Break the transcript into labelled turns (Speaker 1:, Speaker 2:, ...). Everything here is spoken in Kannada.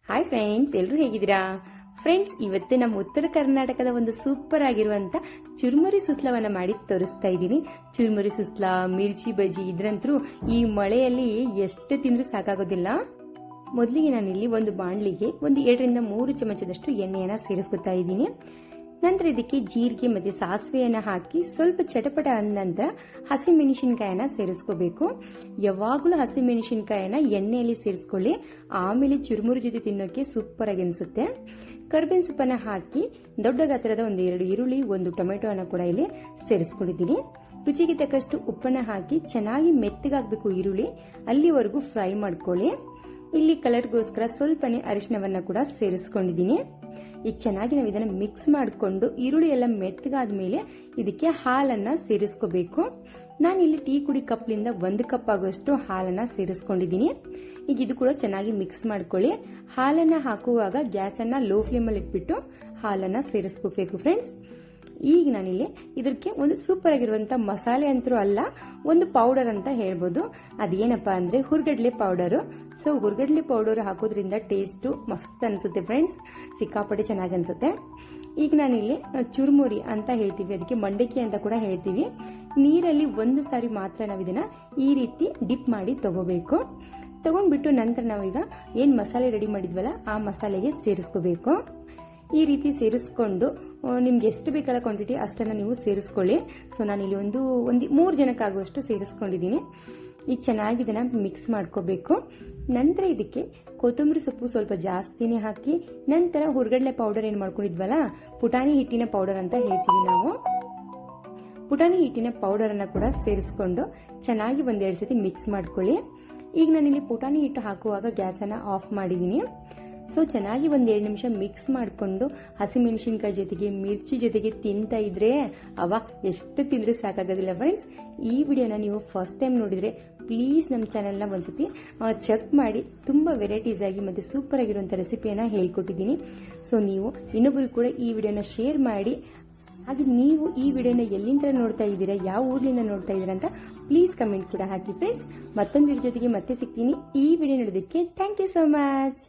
Speaker 1: ಹಾಯ್ ಫ್ರೆಂಡ್ಸ್, ಎಲ್ಲರೂ ಹೇಗಿದ್ದೀರಾ? ಫ್ರೆಂಡ್ಸ್, ಇವತ್ತು ನಮ್ಮ ಉತ್ತರ ಕರ್ನಾಟಕದ ಒಂದು ಸೂಪರ್ ಆಗಿರುವಂತ ಚುರುಮುರಿ ಸುಸ್ಲವನ್ನ ಮಾಡಿ ತೋರಿಸ್ತಾ ಇದ್ದೀನಿ. ಚುರುಮುರಿ ಸುಸ್ಲ, ಮಿರ್ಚಿ ಬಜ್ಜಿ ಇದ್ರಂತರೂ ಈ ಮಳೆಯಲ್ಲಿ ಎಷ್ಟು ತಿಂದ್ರೂ ಸಾಕಾಗೋದಿಲ್ಲ. ಮೊದಲಿಗೆ ನಾನಿಲ್ಲಿ ಒಂದು ಬಾಣಲಿಗೆ 2 ರಿಂದ 3 ಚಮಚದಷ್ಟು ಎಣ್ಣೆಯನ್ನ ಸೇರಿಸ್ಕೊತಾ ಇದ್ದೀನಿ. ನಂತರ ಇದಕ್ಕೆ ಜೀರಿಗೆ ಮತ್ತೆ ಸಾಸಿವೆಯನ್ನ ಹಾಕಿ ಸ್ವಲ್ಪ ಚಟಪಟ ಅಂದ ನಂತರ ಹಸಿಮೆಣಸಿನಕಾಯನ್ನ ಸೇರಿಸ್ಕೋಬೇಕು. ಯಾವಾಗಲೂ ಹಸಿಮೆಣಸಿನಕಾಯನ್ನ ಎಣ್ಣೆಯಲ್ಲಿ ಸೇರಿಸ್ಕೊಳ್ಳಿ, ಆಮೇಲೆ ಚುರುಮುರಿ ಜೊತೆ ತಿನ್ನೋಕೆ ಸೂಪರ್ ಆಗಿ ಅನ್ಸುತ್ತೆ. ಕರ್ಬೇವಿನ ಸೊಪ್ಪನ್ನ ಹಾಕಿ ದೊಡ್ಡ ಗಾತ್ರದ 2 ಈರುಳ್ಳಿ, 1 ಟೊಮೆಟೊನ ಕೂಡ ಇಲ್ಲಿ ಸೇರಿಸ್ಕೊಂಡಿದ್ದೀನಿ. ರುಚಿಗೆ ತಕ್ಕಷ್ಟು ಉಪ್ಪನ್ನ ಹಾಕಿ ಚೆನ್ನಾಗಿ ಮೆತ್ತಗಾಗಬೇಕು ಈರುಳ್ಳಿ, ಅಲ್ಲಿವರೆಗೂ ಫ್ರೈ ಮಾಡ್ಕೊಳ್ಳಿ. ಇಲ್ಲಿ ಕಲರ್ಗೋಸ್ಕರ ಸ್ವಲ್ಪನೇ ಅರಿಶಿನವನ್ನ ಕೂಡ ಸೇರಿಸ್ಕೊಂಡಿದ್ದೀನಿ. ಈಗ ಚೆನ್ನಾಗಿ ನಾವು ಇದನ್ನ ಮಿಕ್ಸ್ ಮಾಡಿಕೊಂಡು ಈರುಳ್ಳಿ ಎಲ್ಲ ಮೆತ್ತಗಾದ್ಮೇಲೆ ಇದಕ್ಕೆ ಹಾಲನ್ನ ಸೇರಿಸ್ಕೋಬೇಕು. ನಾನಿಲ್ಲಿ ಟೀ ಕುಡಿ ಕಪ್ಲಿಂದ 1 ಕಪ್ ಆಗುವಷ್ಟು ಹಾಲನ್ನ ಸೇರಿಸ್ಕೊಂಡಿದ್ದೀನಿ. ಈಗ ಇದು ಕೂಡ ಚೆನ್ನಾಗಿ ಮಿಕ್ಸ್ ಮಾಡ್ಕೊಳ್ಳಿ. ಹಾಲನ್ನ ಹಾಕುವಾಗ ಗ್ಯಾಸ್ ಅನ್ನ ಲೋ ಫ್ಲೇಮ್ ಅಲ್ಲಿ ಇಟ್ಬಿಟ್ಟು ಹಾಲನ್ನ ಸೇರಿಸ್ಕೋಬೇಕು ಫ್ರೆಂಡ್ಸ್. ಈಗ ನಾನಿಲ್ಲಿ ಇದಕ್ಕೆ ಒಂದು ಸೂಪರ್ ಆಗಿರುವಂತ ಮಸಾಲೆ ಅಂತರೂ ಅಲ್ಲ, ಒಂದು ಪೌಡರ್ ಅಂತ ಹೇಳ್ಬೋದು. ಅದೇನಪ್ಪಾ ಅಂದ್ರೆ ಹುರ್ಗಡ್ಲೆ ಪೌಡರ್. ಸೊ ಹುರ್ಗಡ್ಲೆ ಪೌಡರ್ ಹಾಕೋದ್ರಿಂದ ಟೇಸ್ಟ್ ಮಸ್ತ್ ಅನ್ಸುತ್ತೆ ಫ್ರೆಂಡ್ಸ್, ಸಿಕ್ಕಾಪಟ್ಟೆ ಚೆನ್ನಾಗಿ ಅನ್ಸುತ್ತೆ. ಈಗ ನಾನಿಲ್ಲಿ ಚುರುಮುರಿ ಅಂತ ಹೇಳ್ತೀವಿ, ಅದಕ್ಕೆ ಮಂಡಕ್ಕಿ ಅಂತ ಕೂಡ ಹೇಳ್ತೀವಿ. ನೀರಲ್ಲಿ 1 ಸಾರಿ ಮಾತ್ರ ನಾವು ಇದನ್ನ ಈ ರೀತಿ ಡಿಪ್ ಮಾಡಿ ತಗೋಬೇಕು. ತಗೊಂಡ್ಬಿಟ್ಟು ನಂತರ ನಾವೀಗ ಏನ್ ಮಸಾಲೆ ರೆಡಿ ಮಾಡಿದ್ವಲ್ಲ ಆ ಮಸಾಲೆಗೆ ಸೇರಿಸ್ಕೋಬೇಕು. ಈ ರೀತಿ ಸೇರಿಸ್ಕೊಂಡು ನಿಮ್ಗೆ ಎಷ್ಟು ಬೇಕಲ್ಲ ಕ್ವಾಂಟಿಟಿ ಅಷ್ಟನ್ನ ನೀವು ಸೇರಿಸ್ಕೊಳ್ಳಿ. ಸೊ ನಾನಿಲ್ಲಿ ಒಂದು 3 ಜನಕ್ಕಾಗುವಷ್ಟು ಸೇರಿಸ್ಕೊಂಡಿದ್ದೀನಿ. ಈಗ ಚೆನ್ನಾಗಿ ಇದನ್ನ ಮಿಕ್ಸ್ ಮಾಡ್ಕೋಬೇಕು. ನಂತರ ಇದಕ್ಕೆ ಕೊತ್ತಂಬರಿ ಸೊಪ್ಪು ಸ್ವಲ್ಪ ಜಾಸ್ತಿನೇ ಹಾಕಿ, ನಂತರ ಹುರ್ಗಡ್ಲೆ ಪೌಡರ್ ಏನ್ ಮಾಡ್ಕೊಂಡಿದ್ವಲ್ಲ, ಪುಟಾಣಿ ಹಿಟ್ಟಿನ ಪೌಡರ್ ಅಂತ ಹೇಳ್ತೀವಿ ನಾವು, ಪುಟಾಣಿ ಹಿಟ್ಟಿನ ಪೌಡರ್ ಅನ್ನ ಕೂಡ ಸೇರಿಸ್ಕೊಂಡು ಚೆನ್ನಾಗಿ 1-2 ಸತಿ ಮಿಕ್ಸ್ ಮಾಡ್ಕೊಳ್ಳಿ. ಈಗ ನಾನಿಲ್ಲಿ ಪುಟಾಣಿ ಹಿಟ್ಟು ಹಾಕುವಾಗ ಗ್ಯಾಸ್ ಅನ್ನ ಆಫ್ ಮಾಡಿದೀನಿ. ಸೊ ಚೆನ್ನಾಗಿ 1-2 ನಿಮಿಷ ಮಿಕ್ಸ್ ಮಾಡಿಕೊಂಡು ಹಸಿಮೆಣಸಿನಕಾಯಿ ಜೊತೆಗೆ ಮಿರ್ಚಿ ಜೊತೆಗೆ ತಿಂತಾ ಇದ್ರೆ ಎಷ್ಟು ತಿಂದ್ರೆ ಸಾಕಾಗೋದಿಲ್ಲ ಫ್ರೆಂಡ್ಸ್. ಈ ವಿಡಿಯೋನ ನೀವು ಫಸ್ಟ್ ಟೈಮ್ ನೋಡಿದ್ರೆ ಪ್ಲೀಸ್ ನಮ್ಮ ಚಾನೆಲ್ನ ಒಂದ್ಸತಿ ಚೆಕ್ ಮಾಡಿ. ತುಂಬಾ ವೆರೈಟೀಸ್ ಆಗಿ ಮತ್ತೆ ಸೂಪರ್ ಆಗಿರುವಂತ ರೆಸಿಪಿಯನ್ನ ಹೇಳ್ಕೊಟ್ಟಿದ್ದೀನಿ. ಸೊ ನೀವು ಇನ್ನೊಬ್ಬರು ಕೂಡ ಈ ವಿಡಿಯೋನ ಶೇರ್ ಮಾಡಿ. ಹಾಗೆ ನೀವು ಈ ವಿಡಿಯೋನ ಎಲ್ಲಿಂದ ನೋಡ್ತಾ ಇದ್ದೀರಾ, ಯಾವ ಊರ್ಲಿಂದ ನೋಡ್ತಾ ಇದ್ದೀರಾ ಅಂತ ಪ್ಲೀಸ್ ಕಮೆಂಟ್ ಕೂಡ ಹಾಕಿ ಫ್ರೆಂಡ್ಸ್. ಮತ್ತೊಂದು ವಿಡಿಯೋ ಜೊತೆಗೆ ಮತ್ತೆ ಸಿಗ್ತೀನಿ. ಈ ವಿಡಿಯೋ ನೋಡೋದಕ್ಕೆ ಥ್ಯಾಂಕ್ ಯು ಸೋ ಮಚ್.